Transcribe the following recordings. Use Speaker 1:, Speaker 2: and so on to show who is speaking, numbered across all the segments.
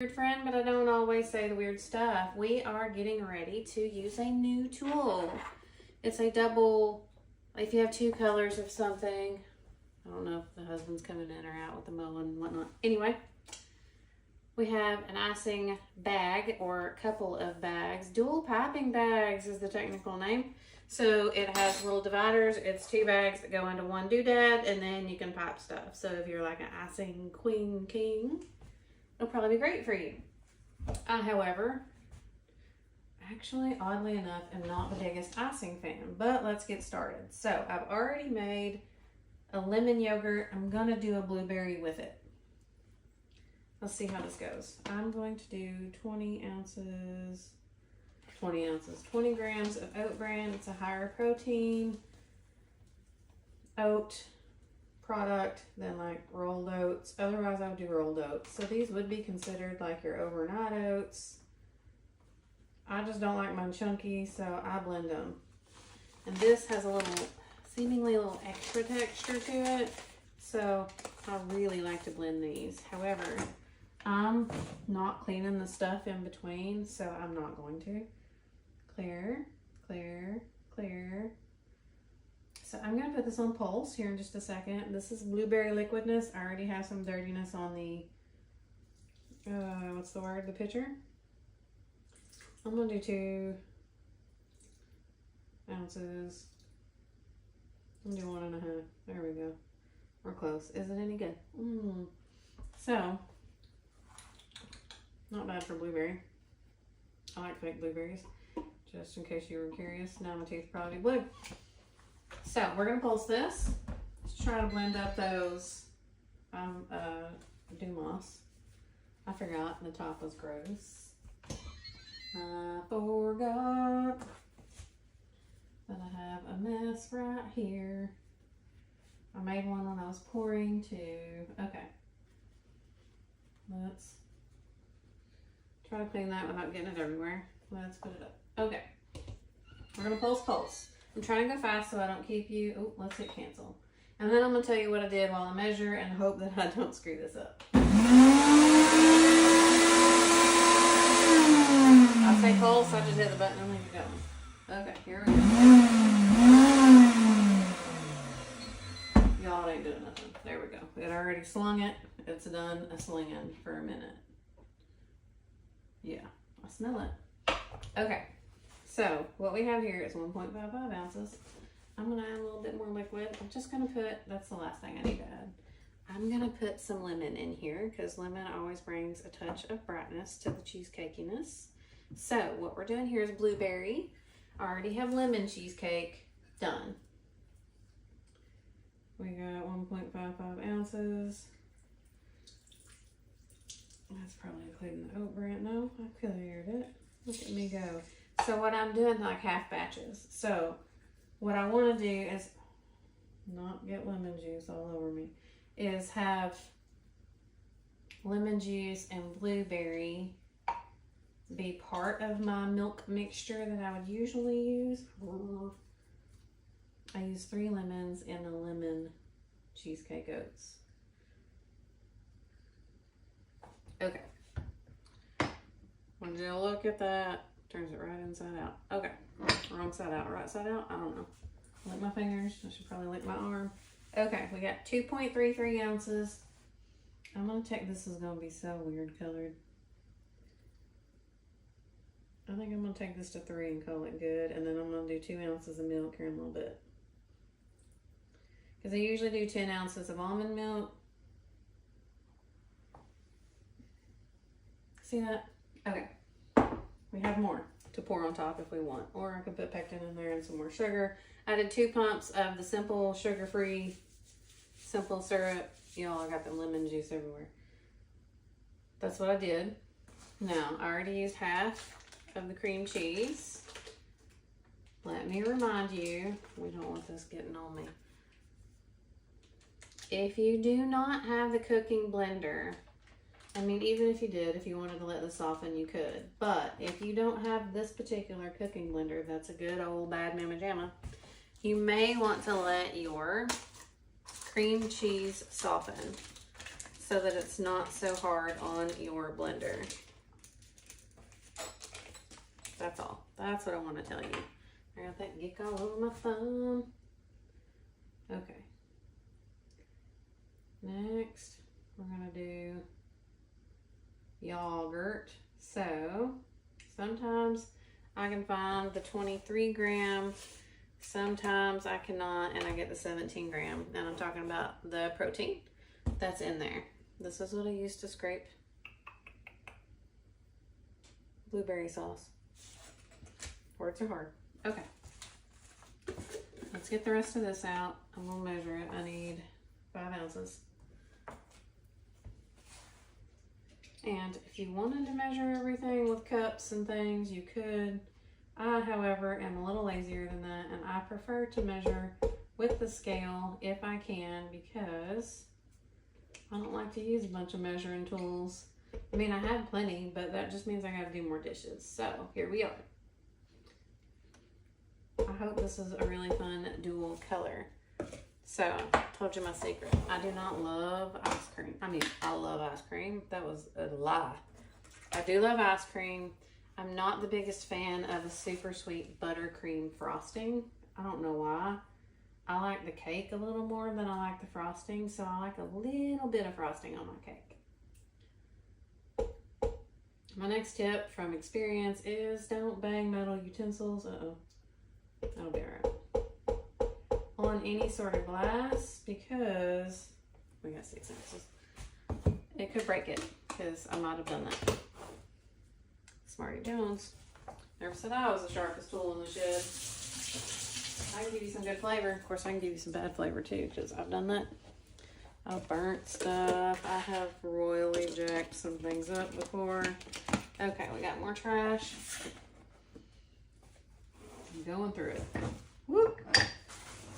Speaker 1: Weird friend, but I don't always say the weird stuff. We are getting ready to use a new tool. It's a double, if you have two colors of something. I don't know if the husband's coming in or out with the mow and whatnot. Anyway, we have an icing bag or couple of bags. Dual piping bags is the technical name. So it has little dividers. It's two bags that go into one doodad, and then you can pipe stuff. So if you're like an icing queen king, it'll probably be great for you. I, however, actually, oddly enough, am not the biggest icing fan, but let's get started. So I've already made a lemon yogurt. I'm gonna do a blueberry with it. Let's see how this goes. I'm going to do 20 grams of oat bran. It's a higher protein oat product than like rolled oats. Otherwise I would do rolled oats. So these would be considered like your overnight oats. I just don't like mine chunky, so I blend them. And this has a little, seemingly a little extra texture to it. So I really like to blend these. However, I'm not cleaning the stuff in between, so I'm not going to. Clear, clear, clear. So I'm going to put this on pulse here in just a second. This is blueberry liquidness. I already have some dirtiness on the, what's the word, the pitcher. I'm going to do 2 ounces. I'm going to do 1.5. There we go. We're close. Is it any good? So, not bad for blueberry. I like fake blueberries. Just in case you were curious. Now my teeth probably blue. So we're gonna pulse this. Let's try to blend up those Dumas. I forgot the top was gross. I forgot that I have a mess right here. I made one when I was pouring too. Okay. Let's try to clean that without getting it everywhere. Let's put it up. Okay. We're gonna pulse. I'm trying to go fast so I don't keep you. Oh, let's hit cancel. And then I'm going to tell you what I did while I measure and hope that I don't screw this up. I say pulse, I just hit the button and leave it going. Okay, here we go. Y'all ain't doing nothing. There we go. It already slung it. It's done a slinging for a minute. Yeah, I smell it. Okay. So what we have here is 1.55 ounces. I'm going to add a little bit more liquid. I'm just going to put, that's the last thing I need to add. I'm going to put some lemon in here because lemon always brings a touch of brightness to the cheesecakiness. So what we're doing here is blueberry. I already have lemon cheesecake done. We got 1.55 ounces. That's probably including the oat bran. No, I cleared it. Look at me go. So what I'm doing like half batches. So what I want to do is not get lemon juice all over me. Is have lemon juice and blueberry be part of my milk mixture that I would usually use. I use 3 lemons in the lemon cheesecake oats. Okay. Would you look at that? Turns it right inside out. Okay. Wrong side out. Right side out? I don't know. Lick my fingers. I should probably lick my arm. Okay. We got 2.33 ounces. I'm going to take, this is going to be so weird colored. I think I'm going to take this to 3 and call it good. And then I'm going to do 2 ounces of milk here in a little bit. Because I usually do 10 ounces of almond milk. See that? Okay. We have more to pour on top if we want. Or I could put pectin in there and some more sugar. I did 2 pumps of the simple sugar-free simple syrup. Y'all, I got the lemon juice everywhere. That's what I did. Now, I already used half of the cream cheese. Let me remind you, we don't want this getting on me. If you do not have the cooking blender, I mean, even if you did, if you wanted to let this soften, you could. But if you don't have this particular cooking blender, that's a good old bad mama jamma, you may want to let your cream cheese soften. so that it's not so hard on your blender. That's all. That's what I want to tell you. I got that geek all over my thumb. Okay. Next, we're going to do yogurt. So, sometimes I can find the 23 gram. Sometimes I cannot, and I get the 17 gram. And I'm talking about the protein that's in there. This is what I used to scrape blueberry sauce. Words are hard. Okay. Let's get the rest of this out. I'm going to measure it. I need 5 ounces. And if you wanted to measure everything with cups and things, you could. I, however, am a little lazier than that, and I prefer to measure with the scale if I can, because I don't like to use a bunch of measuring tools. I mean, I have plenty, but that just means I got to do more dishes. So here we are. I hope this is a really fun dual color. So, I told you my secret. I do not love ice cream. I mean, I love ice cream. That was a lie. I do love ice cream. I'm not the biggest fan of a super sweet buttercream frosting. I don't know why. I like the cake a little more than I like the frosting, so I like a little bit of frosting on my cake. My next tip from experience is don't bang metal utensils. That'll be alright. On any sort of glass, because we got 6 ounces. It could break it, because I might have done that. Smarty Jones. Never said I was the sharpest tool in the shed. I can give you some good flavor. Of course, I can give you some bad flavor too, because I've done that. I've burnt stuff. I have royally jacked some things up before. Okay, we got more trash. I'm going through it. Whoop.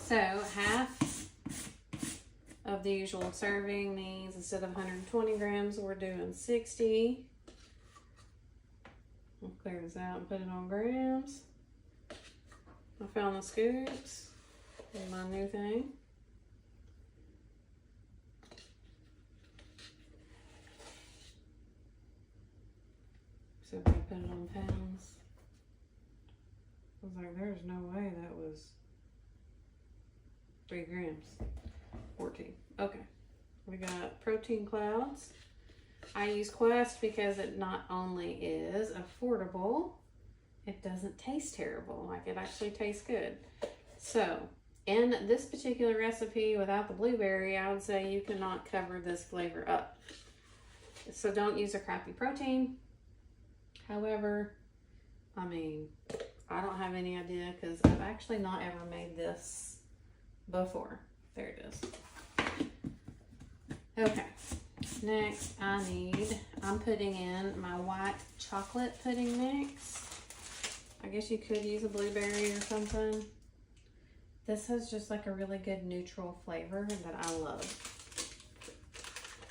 Speaker 1: So, half of the usual serving means instead of 120 grams, we're doing 60. I'll clear this out and put it on grams. I found the scoops. My new thing. So if I put it on pounds, I was like, there's no way that was 3 grams. 14. Okay. We got protein clouds. I use Quest because it not only is affordable, it doesn't taste terrible. Like, it actually tastes good. So, in this particular recipe without the blueberry, I would say you cannot cover this flavor up. So don't use a crappy protein. However, I mean, I don't have any idea because I've actually not ever made this before. There it is. Okay. Next, I'm putting in my white chocolate pudding mix. I guess you could use a blueberry or something. This has just like a really good neutral flavor that I love.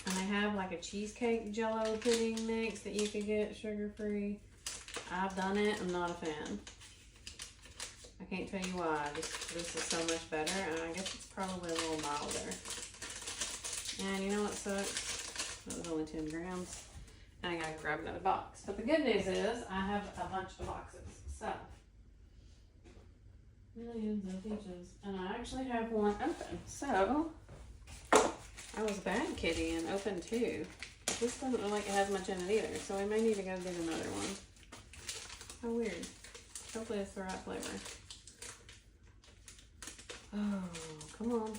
Speaker 1: And I have like a cheesecake jello pudding mix that you could get sugar-free. I've done it. I'm not a fan. I can't tell you why. This is so much better, and I guess it's probably a little milder. And you know what sucks? It was only 10 grams. And I gotta grab another box. But the good news is I have a bunch of boxes. So, millions of peaches. And I actually have one open. So, I was a bad kitty and opened 2. This doesn't look like it has much in it either. So we may need to go get another one. How weird. Hopefully it's the right flavor. Oh, come on.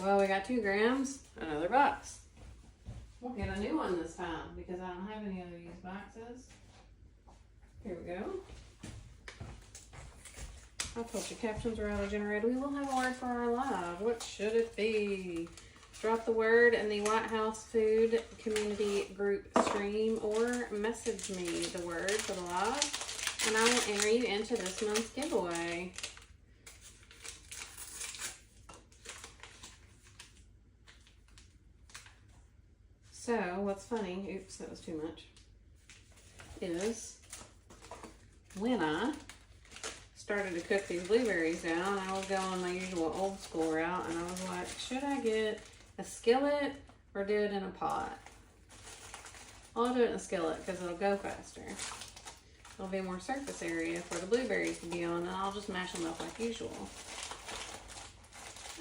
Speaker 1: Well, we got 2 grams, another box. We'll get a new one this time because I don't have any other used boxes. Here we go. I told you captions are auto-generated. We will have a word for our live. What should it be? Drop the word in the White House Food Community Group stream or message me the word for the live, and I will enter you into this month's giveaway. So, what's funny, oops, that was too much, is when I started to cook these blueberries down, I was going my usual old school route, and I was like, should I get a skillet or do it in a pot? I'll do it in a skillet because it'll go faster. There'll be more surface area for the blueberries to be on, and I'll just mash them up like usual.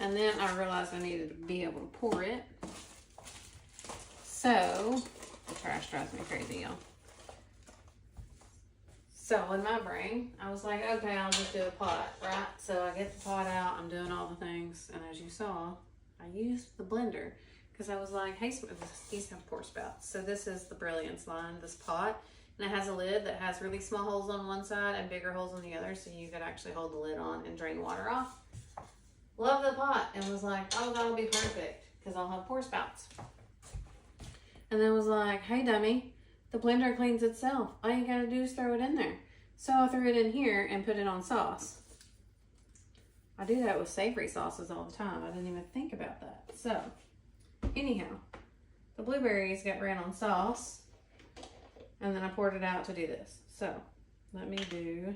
Speaker 1: And then I realized I needed to be able to pour it. So, the trash drives me crazy, y'all. So in my brain, I was like, okay, I'll just do a pot, right? So I get the pot out, I'm doing all the things, and as you saw, I used the blender because I was like, hey, these have pour spouts. So this is the Brilliance line, this pot, and it has a lid that has really small holes on one side and bigger holes on the other, so you could actually hold the lid on and drain water off. Love the pot, and was like, oh, that'll be perfect because I'll have pour spouts. And then was like, hey, dummy. The blender cleans itself. All you gotta do is throw it in there. So I threw it in here and put it on sauce. I do that with savory sauces all the time. I didn't even think about that. So, anyhow, the blueberries got ran on sauce, and then I poured it out to do this. So, let me do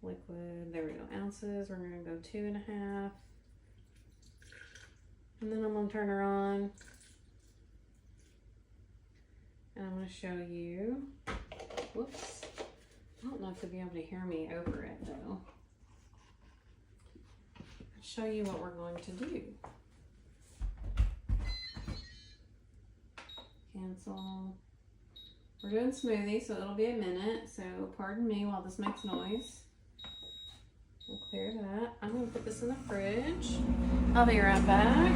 Speaker 1: liquid. There we go. Ounces. We're gonna go 2.5. And then I'm gonna turn her on. And I'm going to show you, whoops, I don't know if you'll be able to hear me over it though. I'll show you what we're going to do. Cancel. We're doing smoothie, so it'll be a minute, so pardon me while this makes noise. We'll clear that. I'm going to put this in the fridge. I'll be right back.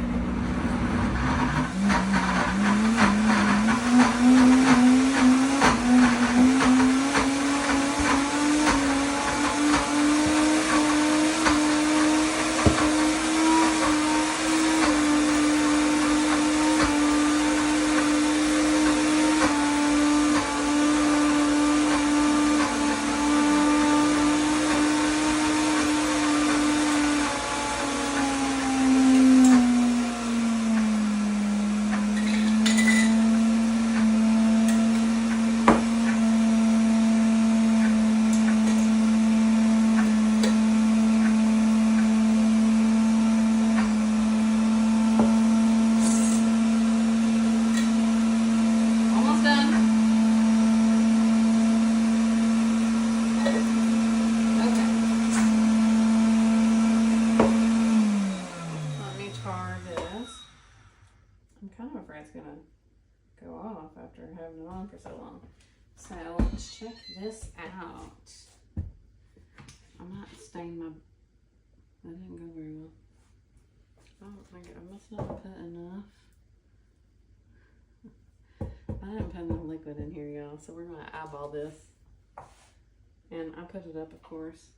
Speaker 1: Having it on for so long. So check this out. I might stain my, that didn't go very well. I don't think I must not have put enough. I didn't put enough liquid in here, y'all, so we're gonna eyeball this. And I put it up, of course.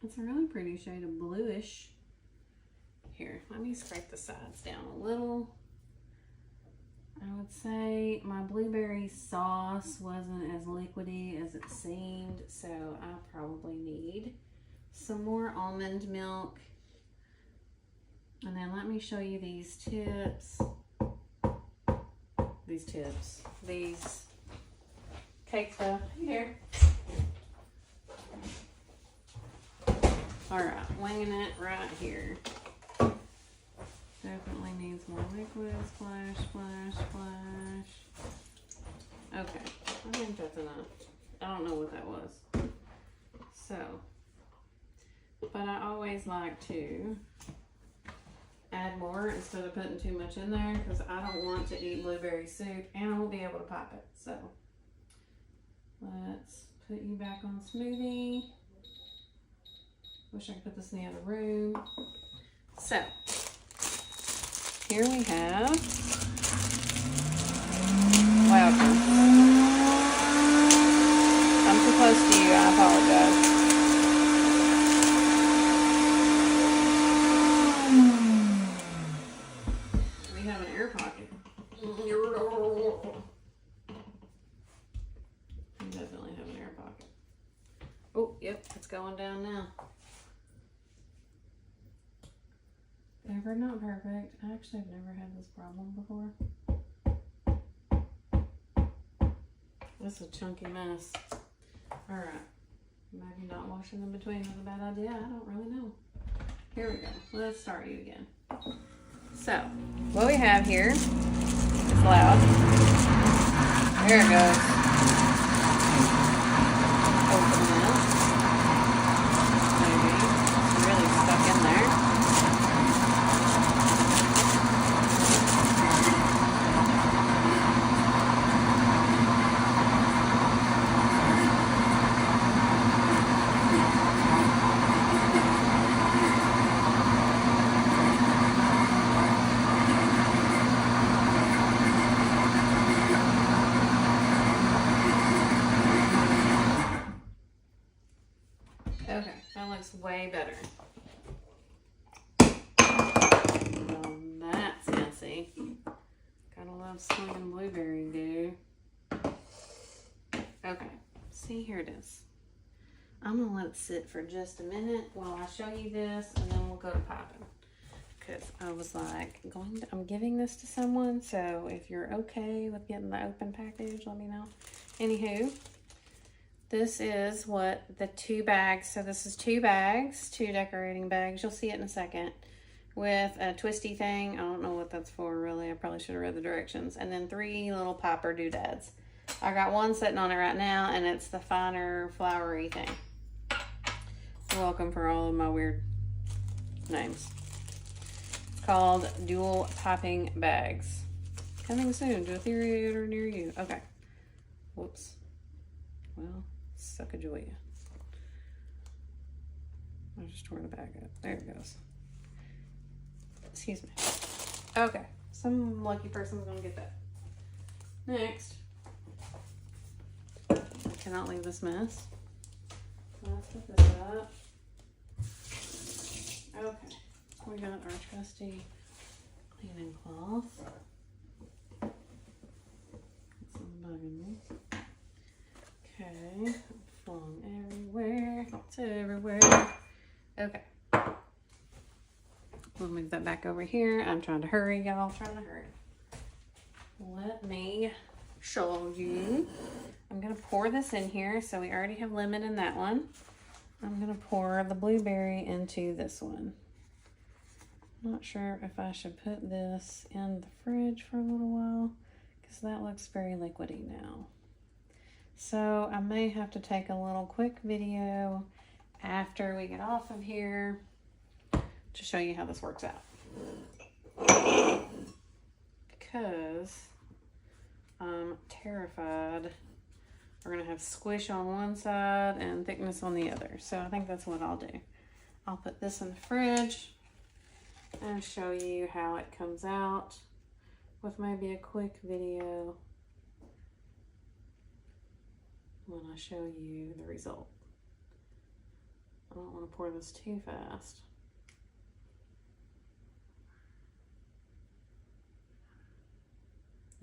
Speaker 1: It's a really pretty shade of bluish. Here, let me scrape the sides down a little. I would say my blueberry sauce wasn't as liquidy as it seemed, so I probably need some more almond milk. And then let me show you these tips. These cake stuff. Here. All right, winging it right here. Definitely needs more liquid. Splash, splash, splash. Okay, I think that's enough. I don't know what that was. So, but I always like to add more instead of putting too much in there because I don't want to eat blueberry soup and I won't be able to pop it. So, let's put you back on smoothie. Wish I could put this in the other room. So, here we have welcome. I'm too close to you, I apologize. We have an air pocket. We definitely have an air pocket. Oh, yep, it's going down now. Never not perfect. Actually, I've never had this problem before. This is a chunky mess. Alright. Maybe not washing in between was a bad idea. I don't really know. Here we go. Let's start you again. So, what we have here is loud. There it goes. Open it. Maybe. It's really stuck in there. Okay, that looks way better. Oh, that's fancy. Gotta love slinging blueberry goo. Okay, see, here it is. I'm gonna let it sit for just a minute while I show you this, and then we'll go to popping. Because I was like, I'm giving this to someone, so if you're okay with getting the open package, let me know. Anywho. This is what the 2 bags, so this is 2 bags, 2 decorating bags. You'll see it in a second with a twisty thing. I don't know what that's for really. I probably should have read the directions. And then 3 little popper doodads. I got one sitting on it right now, and it's the finer flowery thing. You're welcome for all of my weird names. It's called Dual Popping Bags. Coming soon to a theater near you. Okay. Whoops. Well, suck a joy. I just tore the bag up. There it goes. Excuse me. Okay, some lucky person's gonna get that. Next, I cannot leave this mess. Let's put this up. Okay, we got our trusty cleaning cloth. It's bugging me. Okay, flung everywhere. It's everywhere. Okay. We'll move that back over here. I'm trying to hurry, y'all. Trying to hurry. Let me show you. I'm going to pour this in here. So we already have lemon in that one. I'm going to pour the blueberry into this one. Not sure if I should put this in the fridge for a little while because that looks very liquidy now. So I may have to take a little quick video after we get off of here to show you how this works out. Because I'm terrified we're gonna have squish on one side and thickness on the other. So I think that's what I'll do. I'll put this in the fridge and show you how it comes out with maybe a quick video when I show you the result. I don't want to pour this too fast.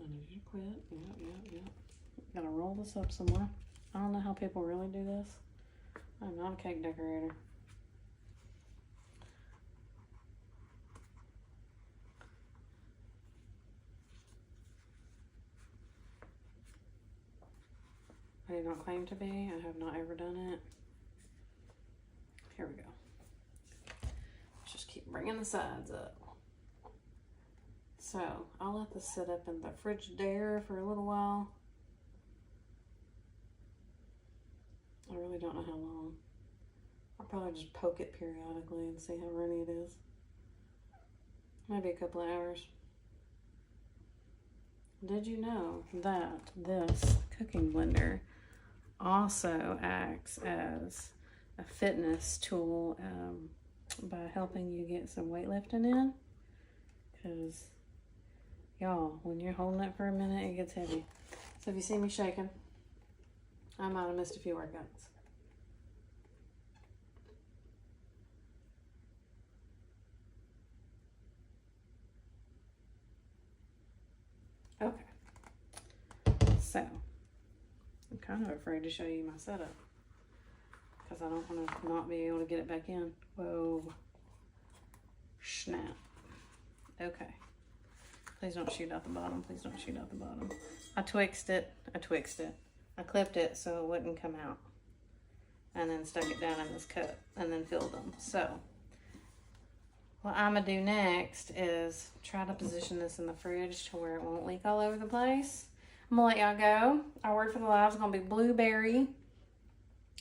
Speaker 1: I need you to quit. Yep. Gotta roll this up somewhere. I don't know how people really do this. I'm not a cake decorator. I do not claim to be. I have not ever done it. Here we go. Just keep bringing the sides up. So I'll let this sit up in the Frigidaire for a little while. I really don't know how long. I'll probably just poke it periodically and see how runny it is. Maybe a couple of hours. Did you know that this cooking blender also acts as a fitness tool by helping you get some weightlifting in? Because y'all, when you're holding it for a minute, it gets heavy. So if you see me shaking, I might have missed a few workouts. Okay, so I'm kind of afraid to show you my setup because I don't want to not be able to get it back in. Whoa, snap. Okay, please don't shoot out the bottom. Please don't shoot out the bottom. I clipped it so it wouldn't come out. and then stuck it down in this cup and then filled them. So what I'm gonna do next is try to position this in the fridge to where it won't leak all over the place. I'm gonna let y'all go. Our word for the live is gonna be blueberry.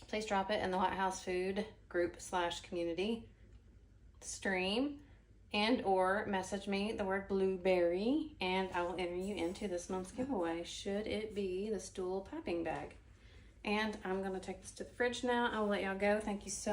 Speaker 1: Please drop it in the White House Food group / community stream, and or message me the word blueberry, and I will enter you into this month's giveaway, should it be the stool piping bag. And I'm gonna take this to the fridge now. I will let y'all go. Thank you so